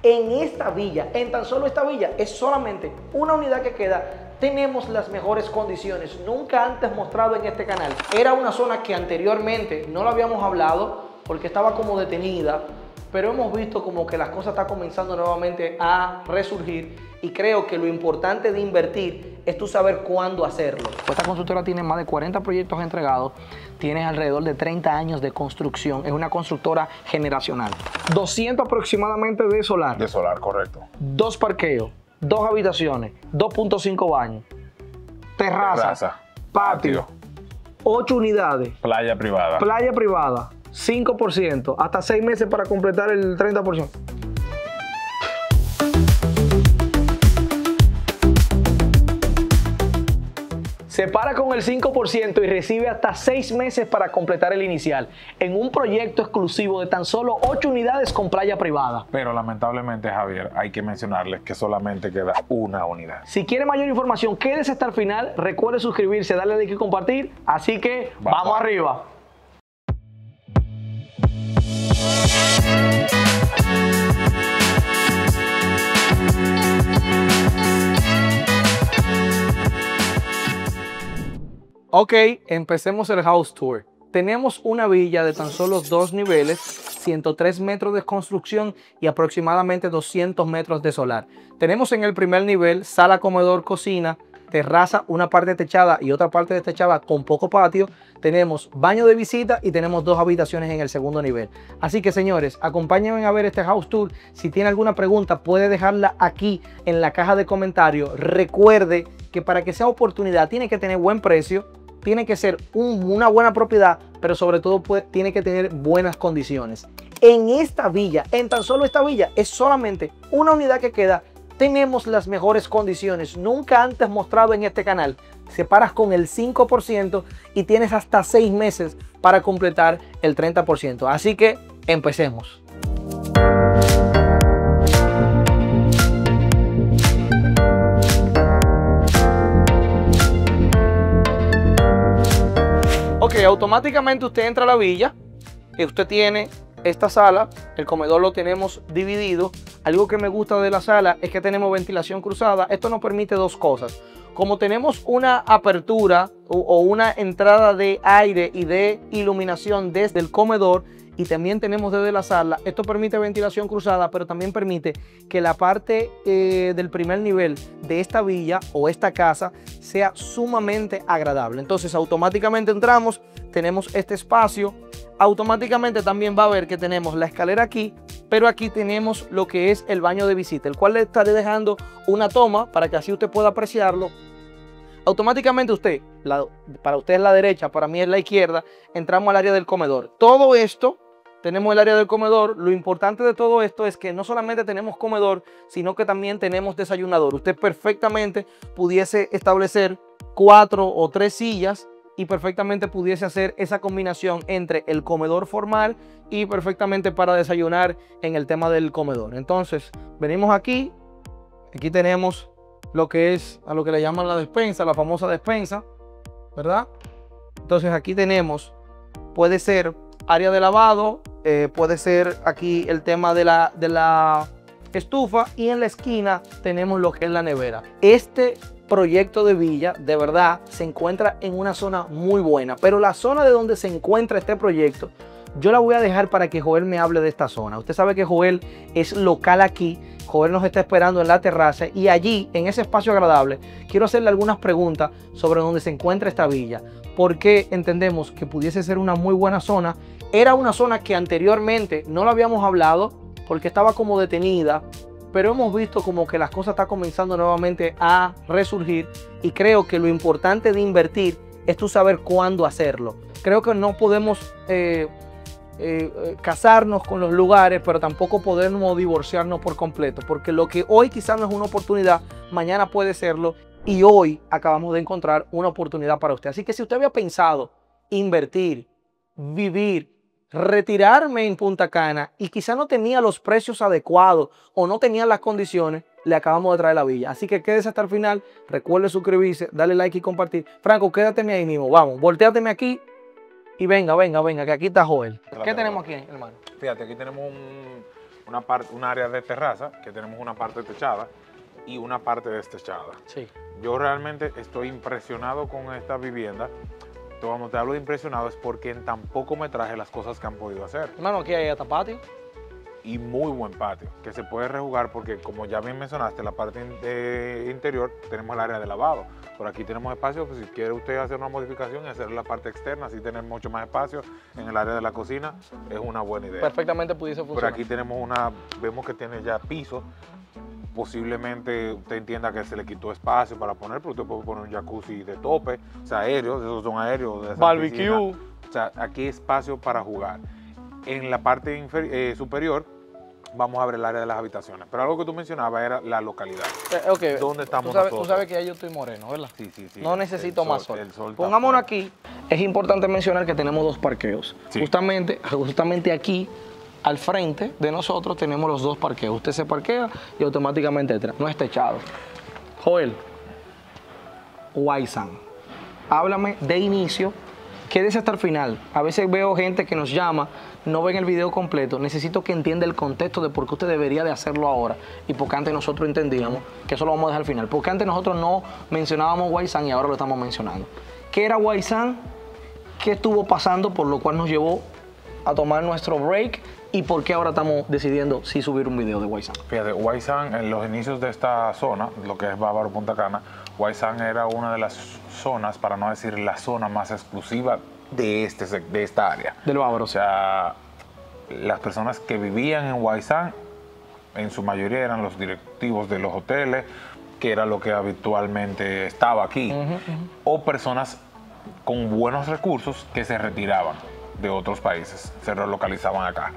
en esta villa, en tan solo esta villa, es solamente una unidad que queda. Tenemos las mejores condiciones, nunca antes mostrado en este canal. Era una zona que anteriormente no lo habíamos hablado porque estaba como detenida, pero hemos visto como que las cosas están comenzando nuevamente a resurgir y creo que lo importante de invertir es tú saber cuándo hacerlo. Esta constructora tiene más de 40 proyectos entregados, tiene alrededor de 30 años de construcción, es una constructora generacional. 200 aproximadamente de solar. De solar, correcto. 2 parqueos, 2 habitaciones, 2.5 baños, terraza, patio, 8 unidades. Playa privada. Playa privada, 5%, hasta 6 meses para completar el 30%. Se para con el 5% y recibe hasta 6 meses para completar el inicial en un proyecto exclusivo de tan solo 8 unidades con playa privada. Pero lamentablemente, Javier, hay que mencionarles que solamente queda una unidad. Si quiere mayor información, quédese hasta el final. Recuerde suscribirse, darle like y compartir. Así que vamos arriba. Ok, empecemos el house tour. Tenemos una villa de tan solo 2 niveles, 103 metros de construcción y aproximadamente 200 metros de solar. Tenemos en el primer nivel sala, comedor, cocina, terraza, una parte techada y otra parte destechada con poco patio. Tenemos baño de visita y tenemos 2 habitaciones en el segundo nivel. Así que, señores, acompáñenme a ver este house tour. Si tiene alguna pregunta, puede dejarla aquí en la caja de comentarios. Recuerde que para que sea oportunidad tiene que tener buen precio, tiene que ser una buena propiedad, pero sobre todo tiene que tener buenas condiciones. En esta villa, en tan solo esta villa, es solamente una unidad que queda. Tenemos las mejores condiciones, nunca antes mostrado en este canal. Separas con el 5% y tienes hasta 6 meses para completar el 30%. Así que empecemos. Ok, automáticamente usted entra a la villa y usted tiene esta sala, el comedor lo tenemos dividido. Algo que me gusta de la sala es que tenemos ventilación cruzada. Esto nos permite 2 cosas. Como tenemos una apertura o una entrada de aire y de iluminación desde el comedor y también tenemos desde la sala, esto permite ventilación cruzada, pero también permite que la parte del primer nivel de esta villa o esta casa sea sumamente agradable. Entonces automáticamente entramos, tenemos este espacio. Automáticamente también va a ver que tenemos la escalera aquí, pero aquí tenemos lo que es el baño de visita, el cual le estaré dejando una toma para que así usted pueda apreciarlo. Automáticamente usted, para usted es la derecha, para mí es la izquierda, entramos al área del comedor. Todo esto, tenemos el área del comedor. Lo importante de todo esto es que no solamente tenemos comedor, sino que también tenemos desayunador. Usted perfectamente pudiese establecer 4 o 3 sillas y perfectamente pudiese hacer esa combinación entre el comedor formal y perfectamente para desayunar en el tema del comedor. Entonces, venimos aquí tenemos lo que es a lo que le llaman la despensa, la famosa despensa, ¿verdad? Entonces aquí tenemos, puede ser área de lavado, puede ser aquí el tema de la estufa y en la esquina tenemos lo que es la nevera. Este proyecto de villa de verdad se encuentra en una zona muy buena, pero la zona de donde se encuentra este proyecto yo la voy a dejar para que Joel me hable de esta zona. Usted sabe que Joel es local aquí, Joel nos está esperando en la terraza y allí en ese espacio agradable quiero hacerle algunas preguntas sobre dónde se encuentra esta villa, porque entendemos que pudiese ser una muy buena zona. Era una zona que anteriormente no lo habíamos hablado porque estaba como detenida, pero hemos visto como que las cosas están comenzando nuevamente a resurgir y creo que lo importante de invertir es tú saber cuándo hacerlo. Creo que no podemos casarnos con los lugares, pero tampoco podemos divorciarnos por completo, porque lo que hoy quizás no es una oportunidad, mañana puede serlo y hoy acabamos de encontrar una oportunidad para usted. Así que si usted había pensado invertir, vivir, retirarme en Punta Cana y quizá no tenía los precios adecuados o no tenía las condiciones, le acabamos de traer la villa. Así que quédese hasta el final, recuerde suscribirse, darle like y compartir. Franco, quédateme ahí mismo, vamos, volteáteme aquí y venga, que aquí está Joel. ¿Qué tenemos aquí, hermano? Fíjate, aquí tenemos un área de terraza, que tenemos una parte techada y una parte destechada. Sí. Yo realmente estoy impresionado con esta vivienda. Cuando te hablo de impresionado es porque en tan poco metraje las cosas que han podido hacer. Hermano, aquí hay hasta patio. Y muy buen patio, que se puede rejugar porque, como ya bien mencionaste, la parte interior tenemos el área de lavado. Por aquí tenemos espacio, pues si quiere usted hacer una modificación y hacer la parte externa, así tener mucho más espacio en el área de la cocina, es una buena idea. Perfectamente pudiese funcionar. Por aquí tenemos vemos que tiene ya piso. Posiblemente usted entienda que se le quitó espacio para poner, pero usted puede poner un jacuzzi de tope, o sea, aéreos, esos son aéreos. De barbecue. O sea, aquí hay espacio para jugar. En la parte superior vamos a ver el área de las habitaciones. Pero algo que tú mencionabas era la localidad. Okay. ¿Dónde estamos Tú sabes que ya yo estoy moreno, ¿verdad? Sí, sí, sí. No necesito más sol. El sol Pongámonos aquí. Es importante mencionar que tenemos 2 parqueos. Sí. Justamente aquí, al frente de nosotros, tenemos los 2 parqueos. Usted se parquea y automáticamente entra. No es techado. Joel, Waisan, háblame de inicio. Quédese hasta el final. A veces veo gente que nos llama, no ven el video completo. Necesito que entienda el contexto de por qué usted debería de hacerlo ahora y por qué antes nosotros entendíamos que eso lo vamos a dejar al final. Porque antes nosotros no mencionábamos Waisan y ahora lo estamos mencionando. ¿Qué era Waisan? ¿Qué estuvo pasando por lo cual nos llevó a tomar nuestro break? ¿Y por qué ahora estamos decidiendo si subir un video de Waisan? Fíjate, Waisan, en los inicios de esta zona, lo que es Bávaro Punta Cana, Waisan era una de las zonas, para no decir la zona más exclusiva de esta área. Del Bávaro. O sea, las personas que vivían en Waisan, en su mayoría eran los directivos de los hoteles, que era lo que habitualmente estaba aquí, o personas con buenos recursos que se retiraban de otros países, se relocalizaban acá.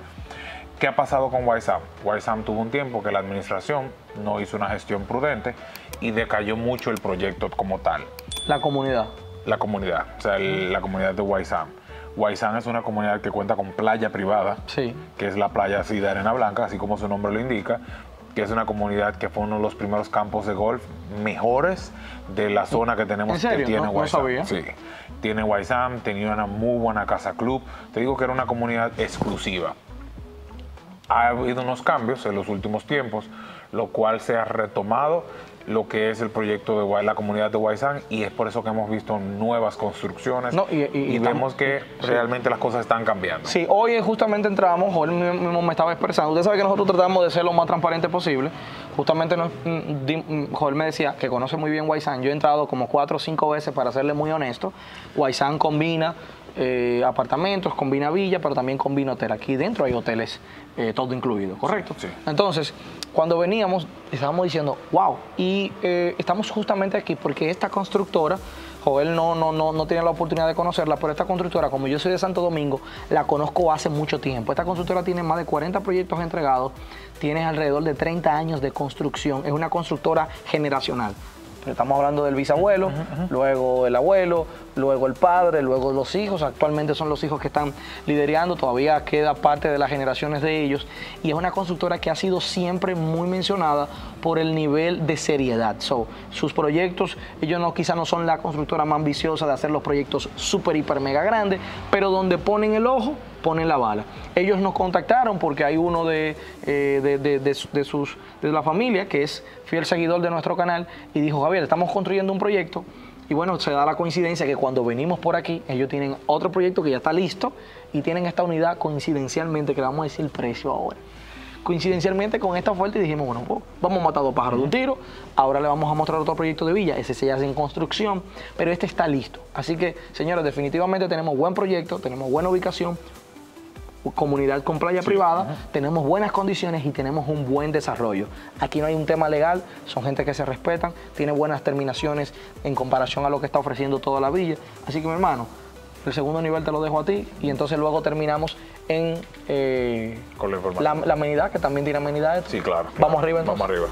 ¿Qué ha pasado con Waisan? Waisan tuvo un tiempo que la administración no hizo una gestión prudente y decayó mucho el proyecto como tal. La comunidad. La comunidad, o sea, la comunidad de Waisan. Waisan es una comunidad que cuenta con playa privada, Sí. que es la playa así de arena blanca, así como su nombre lo indica, que es una comunidad que fue uno de los primeros campos de golf mejores de la zona que tenemos. ¿En serio? Que tiene No Waisan. sabía. Sí, tiene Waisan, tenía una muy buena casa club. Te digo que era una comunidad exclusiva. Ha habido unos cambios en los últimos tiempos, lo cual se ha retomado lo que es el proyecto de la comunidad de Waisan, y es por eso que hemos visto nuevas construcciones y vemos que realmente las cosas están cambiando. Sí, hoy justamente entramos, Joel mismo me estaba expresando. Usted sabe que nosotros tratamos de ser lo más transparente posible. Justamente Joel me decía que conoce muy bien Waisan. Yo he entrado como 4 o 5 veces, para serle muy honesto. Waisan combina apartamentos, combina villa, pero también combina hotel. Aquí dentro hay hoteles, todo incluido, ¿correcto? Sí. Entonces, cuando veníamos, estábamos diciendo, wow, y estamos justamente aquí porque esta constructora, Joel no tiene la oportunidad de conocerla, pero esta constructora, como yo soy de Santo Domingo, la conozco hace mucho tiempo. Esta constructora tiene más de 40 proyectos entregados, tiene alrededor de 30 años de construcción, es una constructora generacional. Pero estamos hablando del bisabuelo, luego el abuelo, luego el padre, luego los hijos. Actualmente son los hijos que están liderando, todavía queda parte de las generaciones de ellos. Y es una constructora que ha sido siempre muy mencionada por el nivel de seriedad. Sus proyectos, ellos quizá no son la constructora más ambiciosa de hacer los proyectos súper, hiper, mega grandes, pero donde ponen el ojo, ponen la bala. Ellos nos contactaron porque hay uno de la familia que es fiel seguidor de nuestro canal y dijo, Javier, estamos construyendo un proyecto. Y bueno, se da la coincidencia que cuando venimos por aquí, ellos tienen otro proyecto que ya está listo y tienen esta unidad coincidencialmente, que le vamos a decir el precio ahora. Coincidencialmente con esta oferta, y dijimos, bueno, pues vamos a matar 2 pájaros de un tiro. Ahora le vamos a mostrar otro proyecto de villa, ese se hace en construcción, pero este está listo. Así que, señores, definitivamente tenemos buen proyecto, tenemos buena ubicación, comunidad con playa privada, tenemos buenas condiciones y tenemos un buen desarrollo. Aquí no hay un tema legal, son gente que se respetan, tiene buenas terminaciones en comparación a lo que está ofreciendo toda la villa. Así que, mi hermano, el segundo nivel te lo dejo a ti y entonces luego terminamos en con la información. La amenidad, que también tiene amenidades. Sí, claro. Vamos arriba entonces. Vamos arriba.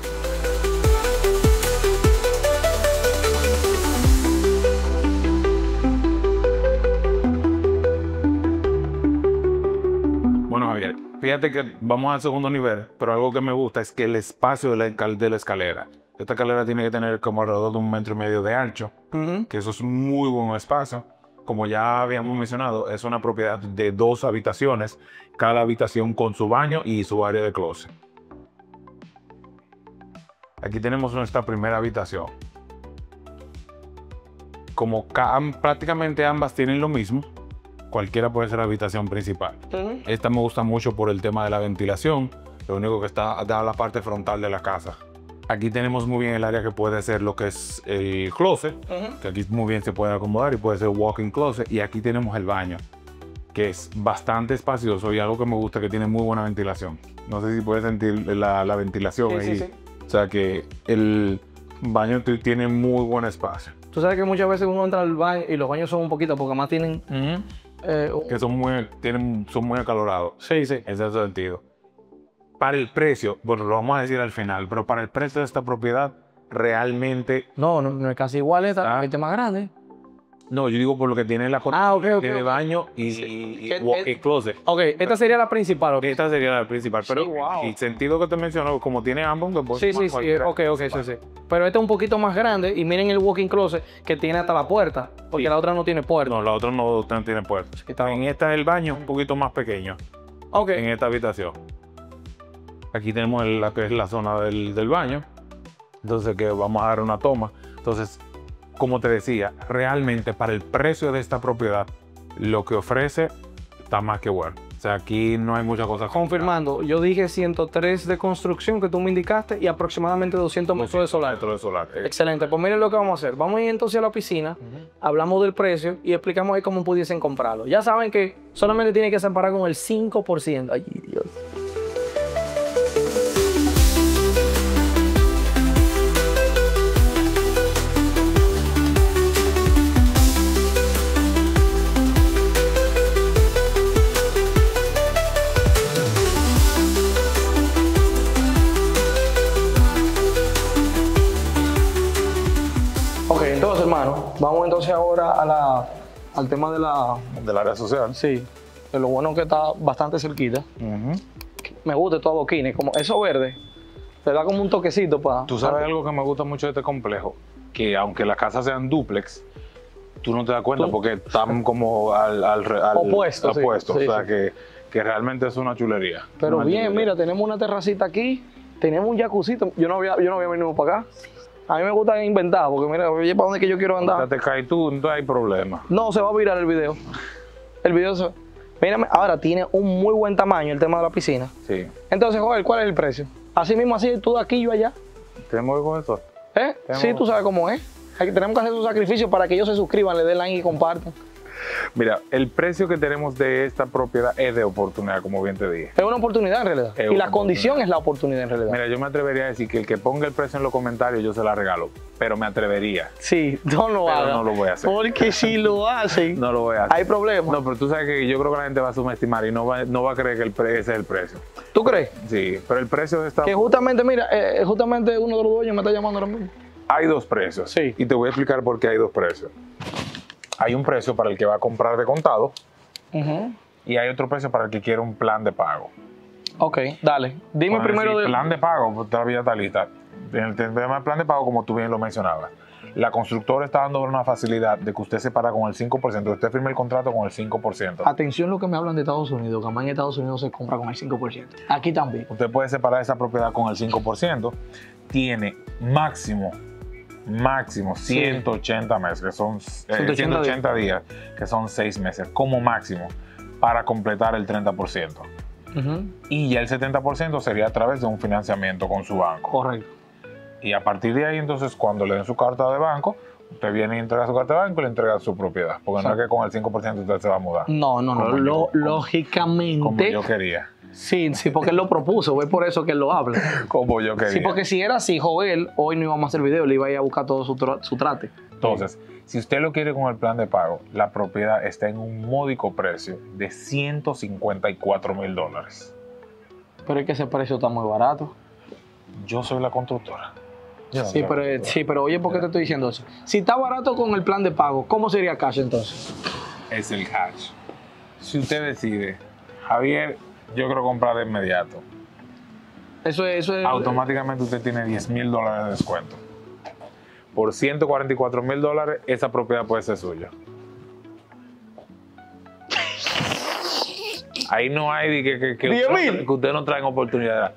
Bueno, Javier, fíjate que vamos al segundo nivel, pero algo que me gusta es que el espacio de la escalera. Esta escalera tiene que tener como alrededor de 1,5 metros de ancho, que eso es muy buen espacio. como ya habíamos mencionado, es una propiedad de 2 habitaciones, cada habitación con su baño y su área de closet. Aquí tenemos nuestra primera habitación. Como prácticamente ambas tienen lo mismo, cualquiera puede ser la habitación principal. Esta me gusta mucho por el tema de la ventilación, lo único que está da la parte frontal de la casa. Aquí tenemos muy bien el área que puede ser lo que es el closet, que aquí muy bien se puede acomodar y puede ser walk-in closet. Y aquí tenemos el baño, que es bastante espacioso y algo que me gusta, que tiene muy buena ventilación. No sé si puedes sentir la ventilación ahí. Sí. O sea que el baño tiene muy buen espacio. Tú sabes que muchas veces uno entra al baño y los baños son un poquito, porque más tienen... que son muy acalorados. Sí, sí. En ese sentido. Para el precio, bueno, lo vamos a decir al final, pero para el precio de esta propiedad, realmente... No es casi igual esta, es más grande. No, yo digo por lo que tiene la tiene baño y closet. Ok, esta sería la principal. Okay. Esta sería la principal, pero sí, wow. el sentido que te menciono, como tiene ambos... Pues, sí, ok, sí. Pero esta es un poquito más grande y miren el walk-in closet que tiene hasta la puerta, porque la otra no tiene puerta. No, la otra no tiene puerta. En esta el baño es un poquito más pequeño. Ok. En esta habitación. Aquí tenemos la que es la zona del baño. Entonces que vamos a dar una toma. Entonces, como te decía, realmente para el precio de esta propiedad, lo que ofrece está más que bueno. O sea, aquí no hay muchas cosas. Confirmando, yo dije 103 de construcción que tú me indicaste y aproximadamente 200 metros de solar. Excelente, pues miren lo que vamos a hacer. Vamos a ir entonces a la piscina, hablamos del precio y explicamos ahí cómo pudiesen comprarlo. Ya saben que solamente tiene que separar con el 5%. Ay, Dios. Ok, entonces, hermano, vamos entonces ahora al tema del área social. Sí, de lo bueno que está bastante cerquita. Me gusta estos adoquines, como eso verde, te da como un toquecito para... Tú sabes algo que me gusta mucho de este complejo, que aunque las casas sean dúplex, tú no te das cuenta porque están como opuestos. Sí, o sea que realmente es una chulería. Pero bien, mira, tenemos una terracita aquí, tenemos un jacuzito. Yo no había venido para acá. A mí me gusta inventar, porque mira, oye, ¿para dónde que yo quiero andar? Te caes tú, no hay problema. No, se va a virar el video. El video se... Mírame, ahora tiene un muy buen tamaño el tema de la piscina. Sí. Entonces, Joel, ¿cuál es el precio? Así mismo, así, tú de aquí, yo allá. ¿Tenemos que con esto? Sí, tú sabes cómo es. Tenemos que hacer un sacrificio para que ellos se suscriban, le den like y compartan. Mira, el precio que tenemos de esta propiedad es de oportunidad, como bien te dije. Es una oportunidad en realidad. Y la condición es la oportunidad en realidad. Mira, yo me atrevería a decir que el que ponga el precio en los comentarios yo se la regalo. Pero me atrevería. Sí, no lo hagan. Pero no lo voy a hacer. Porque si lo hacen, no lo voy a hacer. Hay problemas. No, pero tú sabes que yo creo que la gente va a subestimar y no va a creer que ese es el precio. ¿Tú crees? Sí, pero el precio está... Que justamente, mira, justamente uno de los dueños me está llamando ahora mismo. Hay 2 precios. Sí. Y te voy a explicar por qué hay 2 precios. Hay un precio para el que va a comprar de contado y hay otro precio para el que quiere un plan de pago. Ok, dale. Dime primero del plan de pago, pues todavía está lista. En el tema del plan de pago, como tú bien lo mencionabas, la constructora está dando una facilidad de que usted se para con el 5%, que usted firme el contrato con el 5%. Atención lo que me hablan de Estados Unidos, que más en Estados Unidos se compra con el 5%. Aquí también. Usted puede separar esa propiedad con el 5%. Tiene máximo 180 meses, que son 180 días, que son 6 meses, como máximo, para completar el 30%. Y ya el 70% sería a través de un financiamiento con su banco. Correcto. Y a partir de ahí, entonces, cuando le den su carta de banco, usted viene y entrega su carta de banco y le entrega su propiedad. Porque no es que con el 5% usted se va a mudar. No. Lógicamente. Como yo quería. Sí, porque él lo propuso, es por eso que él lo habla. Como yo quería. Sí, porque si era así, Joel, hoy no íbamos a hacer video, le iba a ir a buscar todo su trate. Entonces, si usted lo quiere con el plan de pago, la propiedad está en un módico precio de $154,000. Pero es que ese precio está muy barato. Yo soy la constructora. Sí, pero oye, ¿por qué te estoy diciendo eso? Si está barato con el plan de pago, ¿cómo sería cash entonces? Es el cash. Si usted decide, Javier, yo quiero comprar de inmediato. Eso es. Automáticamente usted tiene $10,000 de descuento. Por $144,000, esa propiedad puede ser suya. Ahí no hay que 10.000. que ustedes no traen oportunidad.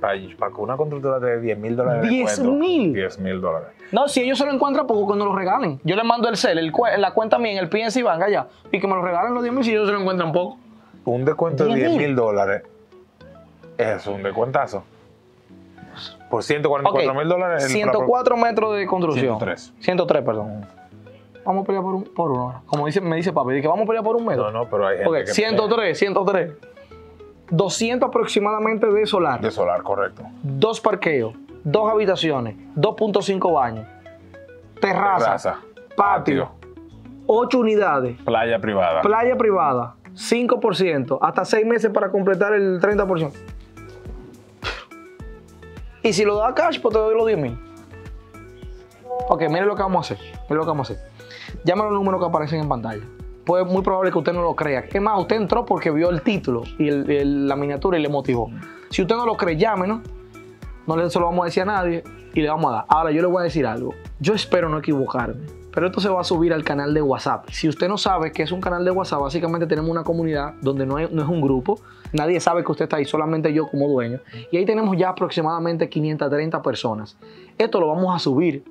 Para que una constructora te dé $10,000 de 10.000. $10,000. No, si ellos se lo encuentran, poco cuando lo regalen. Yo les mando el cel, la cuenta mía en el PNC Bank allá, y que me lo regalen los 10.000 si ellos se lo encuentran poco. Un descuento de $10,000. $10,000 es un descuentazo. Por $144,000. 104 metros de construcción. 103. 103, perdón. Vamos a pelear por uno. Como me dice papi, dice que vamos a pelear por un metro. No, pero hay gente Ok, que 103. 200 aproximadamente de solar. de solar, correcto. 2 parqueos, 2 habitaciones, 2.5 baños, terraza, patio, 8 unidades, Playa privada. playa privada, 5%, hasta 6 meses para completar el 30%. Y si lo da cash, pues te doy los 10.000. Ok, mire lo que vamos a hacer. Llame a los números que aparecen en pantalla. Pues es muy probable que usted no lo crea. Es más, usted entró porque vio el título y la miniatura y le motivó. Si usted no lo cree, llámenos. No se lo vamos a decir a nadie y le vamos a dar. Ahora, yo le voy a decir algo. Yo espero no equivocarme, pero esto se va a subir al canal de WhatsApp. Si usted no sabe qué es un canal de WhatsApp, básicamente tenemos una comunidad donde no es un grupo. Nadie sabe que usted está ahí, solamente yo como dueño. Y ahí tenemos ya aproximadamente 530 personas. Esto lo vamos a subir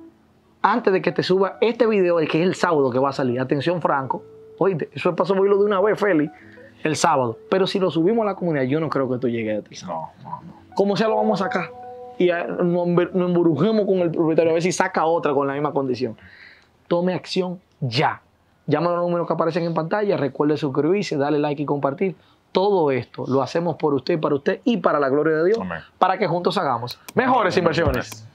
antes de que te suba este video, que es el sábado que va a salir. Atención, Franco. Oíste, eso pasó por irlo de una vez, Félix, el sábado. Pero si lo subimos a la comunidad, yo no creo que esto llegue a ti. No. Como sea, lo vamos a sacar. Y nos embrujemos con el propietario a ver si saca otra con la misma condición. Tome acción ya. Llama a los números que aparecen en pantalla. Recuerde suscribirse, darle like y compartir. Todo esto lo hacemos por usted y para la gloria de Dios. Amén. Para que juntos hagamos mejores inversiones.